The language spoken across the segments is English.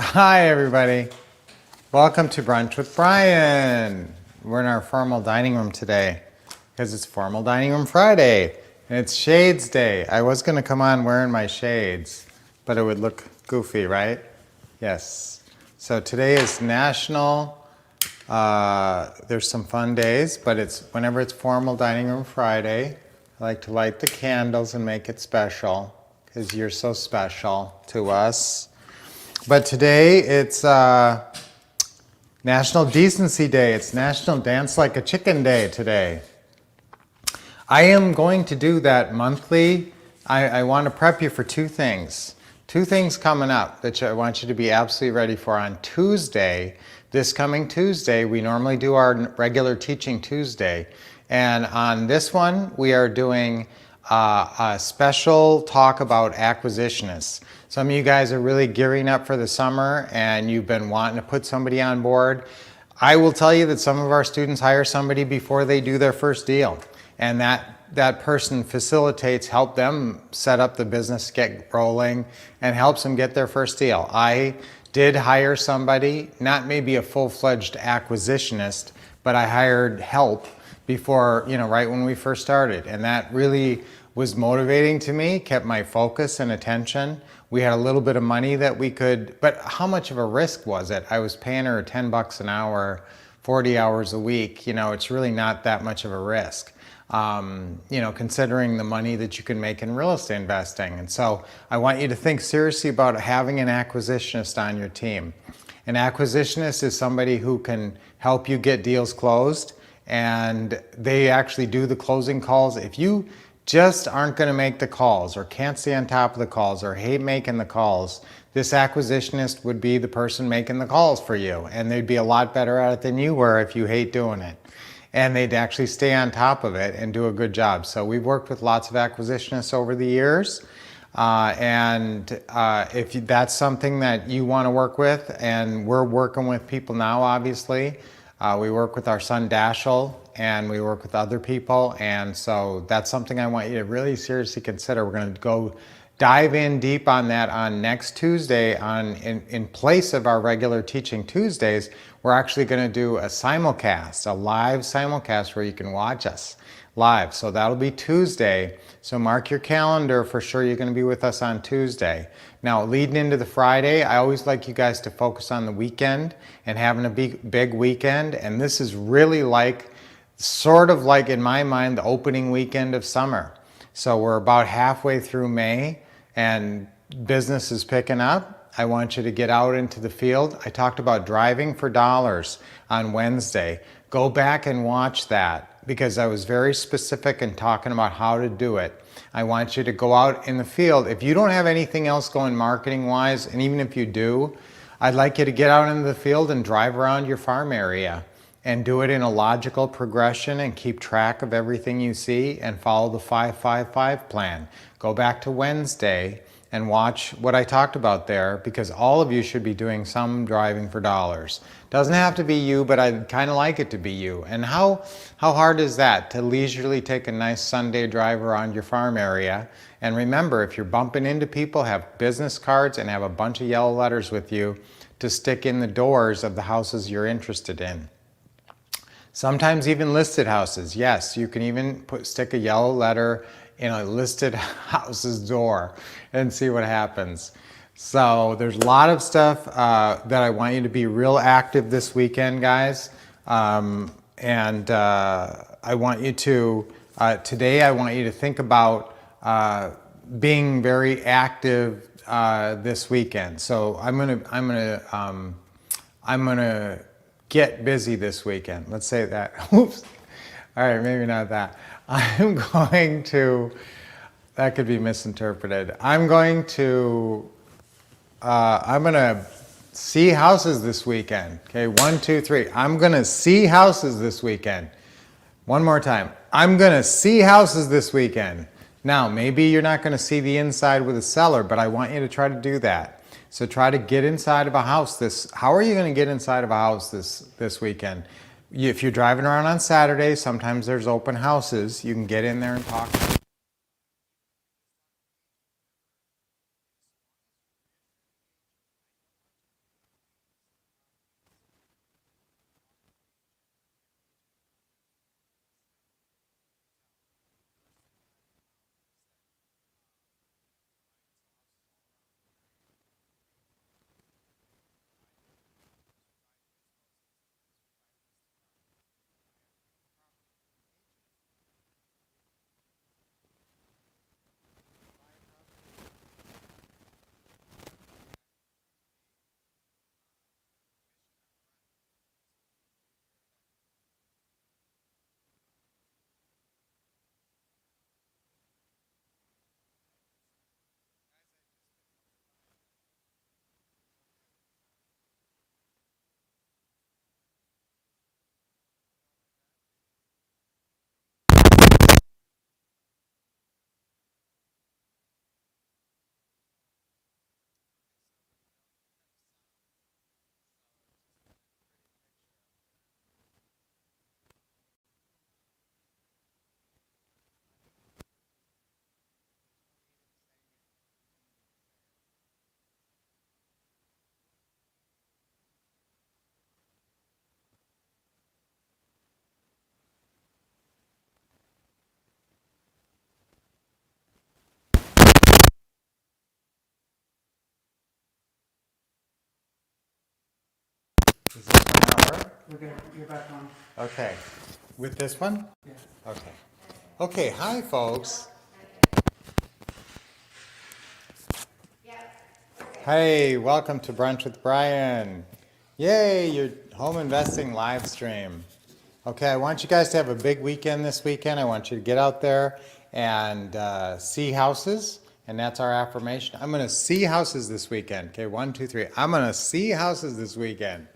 Hi, everybody. Welcome to Brunch with Brian. We're in our formal dining room today because it's Formal Dining Room Friday and it's Shades Day. I was going to come on wearing my shades, but it would look goofy, right? Yes. So today is National, there's some fun days, but it's whenever it's Formal Dining Room Friday, I like to light the candles and make it special because you're so special to us. But today it's National Decency Day. It's National Dance Like a Chicken Day today. I am going to do that monthly. I want to prep you for two things. Two things coming up that I want you to be absolutely ready for on Tuesday. This coming Tuesday, we normally do our regular Teaching Tuesday. And on this one, we are doing a special talk about acquisitionists. Some of you guys are really gearing up for the summer and you've been wanting to put somebody on board. I will tell you that some of our students hire somebody before they do their first deal. And that person facilitates, help them set up the business, get rolling, and helps them get their first deal. I did hire somebody, not maybe a full-fledged acquisitionist, but I hired help before, right when we first started. And that really was motivating to me, kept my focus and attention. We had a little bit of money that we could, but how much of a risk was it? I was paying her $10 an hour, 40 hours a week. It's really not that much of a risk. Considering the money that you can make in real estate investing. And so I want you to think seriously about having an acquisitionist on your team. An acquisitionist is somebody who can help you get deals closed, and they actually do the closing calls. If you just aren't going to make the calls or can't stay on top of the calls or hate making the calls, this acquisitionist would be the person making the calls for you, and they'd be a lot better at it than you were if you hate doing it. And they'd actually stay on top of it and do a good job. So we've worked with lots of acquisitionists over the years. If that's something that you want to work with, and we're working with people now, obviously. We work with our son Dashel, and we work with other people. And so that's something I want you to really seriously consider. We're going to go dive in deep on that on next Tuesday. In place of our regular Teaching Tuesdays, we're actually going to do a simulcast, a live simulcast where you can watch us live. So that'll be Tuesday. So mark your calendar for sure. You're going to be with us on Tuesday. Now, leading into the Friday, I always like you guys to focus on the weekend and having a big weekend. And this is really sort of like, in my mind, the opening weekend of summer. So we're about halfway through May and business is picking up. I want you to get out into the field. I talked about driving for dollars on Wednesday. Go back and watch that because I was very specific in talking about how to do it. I want you to go out in the field. If you don't have anything else going marketing wise, and even if you do, I'd like you to get out into the field and drive around your farm area and do it in a logical progression and keep track of everything you see and follow the 5-5-5 plan. Go back to Wednesday and watch what I talked about there, because all of you should be doing some driving for dollars. Doesn't have to be you, but I'd kind of like it to be you. And how hard is that to leisurely take a nice Sunday drive around your farm area? And remember, if you're bumping into people, have business cards and have a bunch of yellow letters with you to stick in the doors of the houses you're interested in. Sometimes even listed houses. Yes, you can even stick a yellow letter in a listed house's door and see what happens. So there's a lot of stuff that I want you to be real active this weekend, guys. I want you to, today I want you to think about being very active this weekend. So I'm gonna get busy this weekend. Let's say that. Oops. All right, maybe not that. I'm going to, that could be misinterpreted. I'm going to see houses this weekend. Okay, 1, 2, 3. I'm gonna see houses this weekend. One more time. I'm gonna see houses this weekend. Now, maybe you're not gonna see the inside with a seller, but I want you to try to do that. So try to get inside of a house how are you gonna get inside of a house this weekend? If you're driving around on Saturday, sometimes there's open houses. You can get in there and talk. We're good. You're back on. Okay. With this one? Yeah. Okay. Okay, hi folks. Hey, welcome to Brunch with Brian. Yay, your home investing live stream. Okay, I want you guys to have a big weekend this weekend. I want you to get out there and see houses, and that's our affirmation. I'm going to see houses this weekend. Okay, 1, 2, 3. I'm going to see houses this weekend.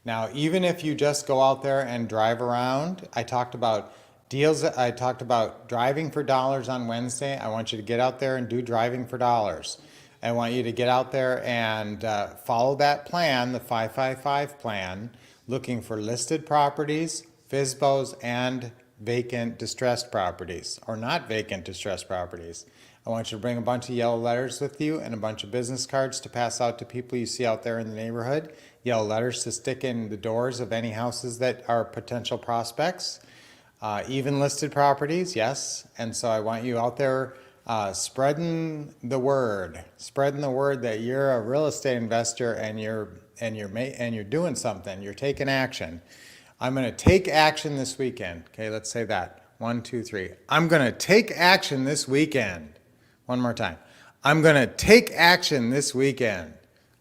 Now, even if you just go out there and drive around, I talked about deals. I talked about driving for dollars on Wednesday. I want you to get out there and do driving for dollars. I want you to get out there and follow that plan, the 555 plan, looking for listed properties, FSBOs, and vacant distressed properties, or not vacant distressed properties. I want you to bring a bunch of yellow letters with you and a bunch of business cards to pass out to people you see out there in the neighborhood. Yellow letters to stick in the doors of any houses that are potential prospects. Even listed properties, yes. And so I want you out there spreading the word that you're a real estate investor and you're doing something. You're taking action. I'm going to take action this weekend. Okay, let's say that. 1, 2, 3. I'm going to take action this weekend. One more time. I'm going to take action this weekend.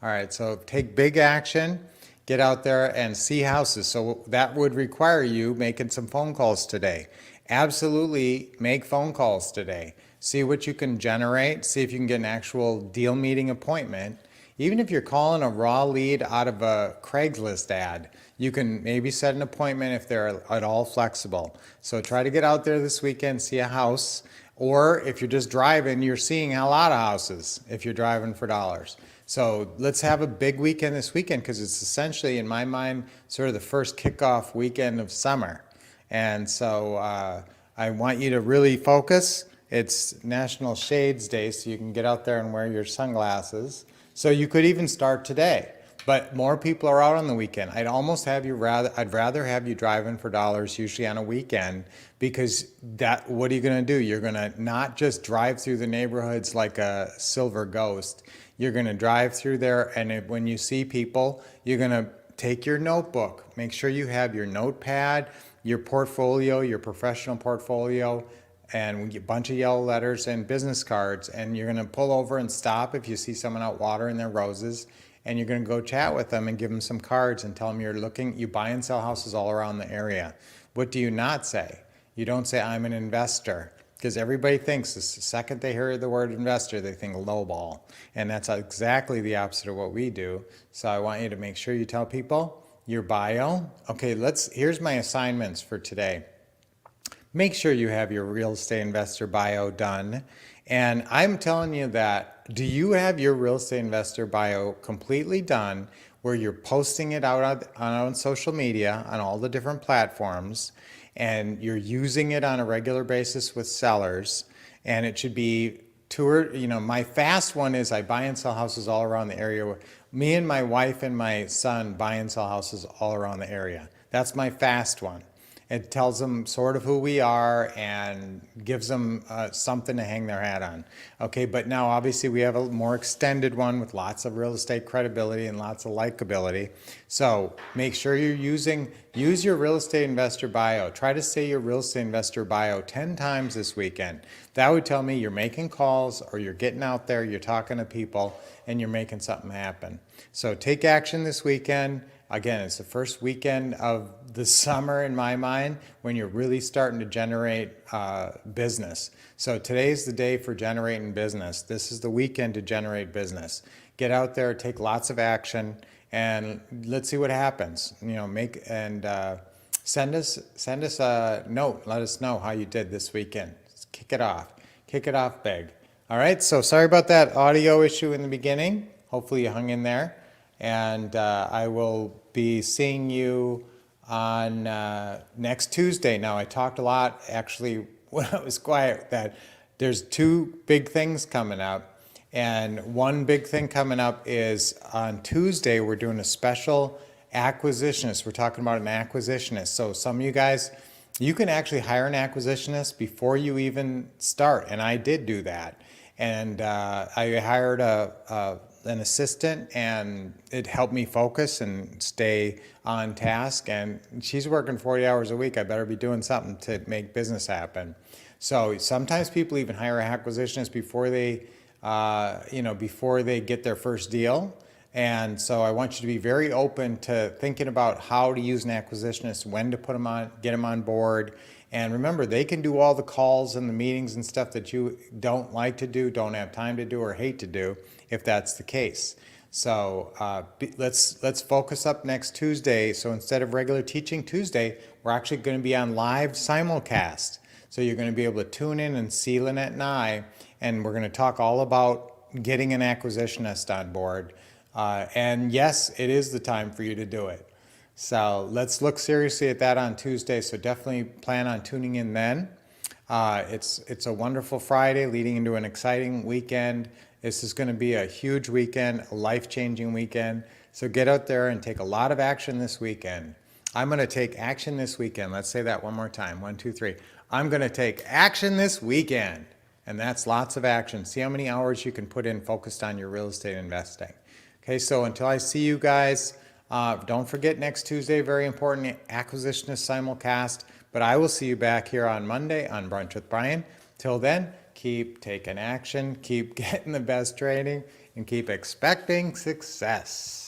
All right, so take big action. Get out there and see houses. So that would require you making some phone calls today. Absolutely make phone calls today. See what you can generate. See if you can get an actual deal meeting appointment. Even if you're calling a raw lead out of a Craigslist ad, you can maybe set an appointment if they're at all flexible. So try to get out there this weekend, see a house. Or if you're just driving, you're seeing a lot of houses if you're driving for dollars. So let's have a big weekend this weekend because it's essentially, in my mind, sort of the first kickoff weekend of summer. And so I want you to really focus. It's National Shades Day, so you can get out there and wear your sunglasses. So you could even start today. But more people are out on the weekend. I'd rather have you driving for dollars, usually on a weekend, because what are you going to do? You're going to not just drive through the neighborhoods like a silver ghost. You're going to drive through there, and when you see people, you're going to take your notebook. Make sure you have your notepad, your portfolio, your professional portfolio, and a bunch of yellow letters and business cards, and you're going to pull over and stop if you see someone out watering their roses, and you're going to go chat with them and give them some cards and tell them you buy and sell houses all around the area. What do you not say? You don't say, I'm an investor, because everybody thinks the second they hear the word investor, they think lowball, and that's exactly the opposite of what we do. So I want you to make sure you tell people your bio. Okay, here's my assignments for today. Make sure you have your real estate investor bio done. And I'm telling you that, do you have your real estate investor bio completely done where you're posting it out on social media, on all the different platforms, and you're using it on a regular basis with sellers, and it should be my fast one is I buy and sell houses all around the area. Me and my wife and my son buy and sell houses all around the area. That's my fast one. It tells them sort of who we are and gives them something to hang their hat on. Okay, but now obviously we have a more extended one with lots of real estate credibility and lots of likability. So make sure use your real estate investor bio. Try to say your real estate investor bio 10 times this weekend. That would tell me you're making calls or you're getting out there, you're talking to people, and you're making something happen. So take action this weekend. Again, it's the first weekend of the summer in my mind when you're really starting to generate business. So today's the day for generating business. This is the weekend to generate business. Get out there, take lots of action, and let's see what happens. Send us a note. Let us know how you did this weekend. Let's kick it off. Kick it off big. All right. So sorry about that audio issue in the beginning. Hopefully you hung in there. And I will be seeing you on next Tuesday. Now, I talked a lot, actually, when I was quiet, that there's 2 big things coming up. And one big thing coming up is on Tuesday, we're doing a special acquisitionist. We're talking about an acquisitionist. So some of you guys, you can actually hire an acquisitionist before you even start. And I did do that. And I hired a an assistant, and it helped me focus and stay on task. And she's working 40 hours a week. I better be doing something to make business happen. So sometimes people even hire acquisitionists before they, before they get their first deal. And so I want you to be very open to thinking about how to use an acquisitionist, when to put them on, get them on board. And remember, they can do all the calls and the meetings and stuff that you don't like to do, don't have time to do, or hate to do, if that's the case. So let's focus up next Tuesday. So instead of regular teaching Tuesday, we're actually going to be on live simulcast. So you're going to be able to tune in and see Lynette and I, and we're going to talk all about getting an acquisitionist on board. And yes, it is the time for you to do it. So let's look seriously at that on Tuesday. So definitely plan on tuning in then. It's a wonderful Friday leading into an exciting weekend. This is going to be a huge weekend, a life-changing weekend. So get out there and take a lot of action this weekend. I'm going to take action this weekend. Let's say that one more time. 1, 2, 3. I'm going to take action this weekend. And that's lots of action. See how many hours you can put in focused on your real estate investing. Okay, so until I see you guys, don't forget next Tuesday, very important, acquisitionist simulcast. But I will see you back here on Monday on Brunch with Brian. Till then, keep taking action, keep getting the best training, and keep expecting success.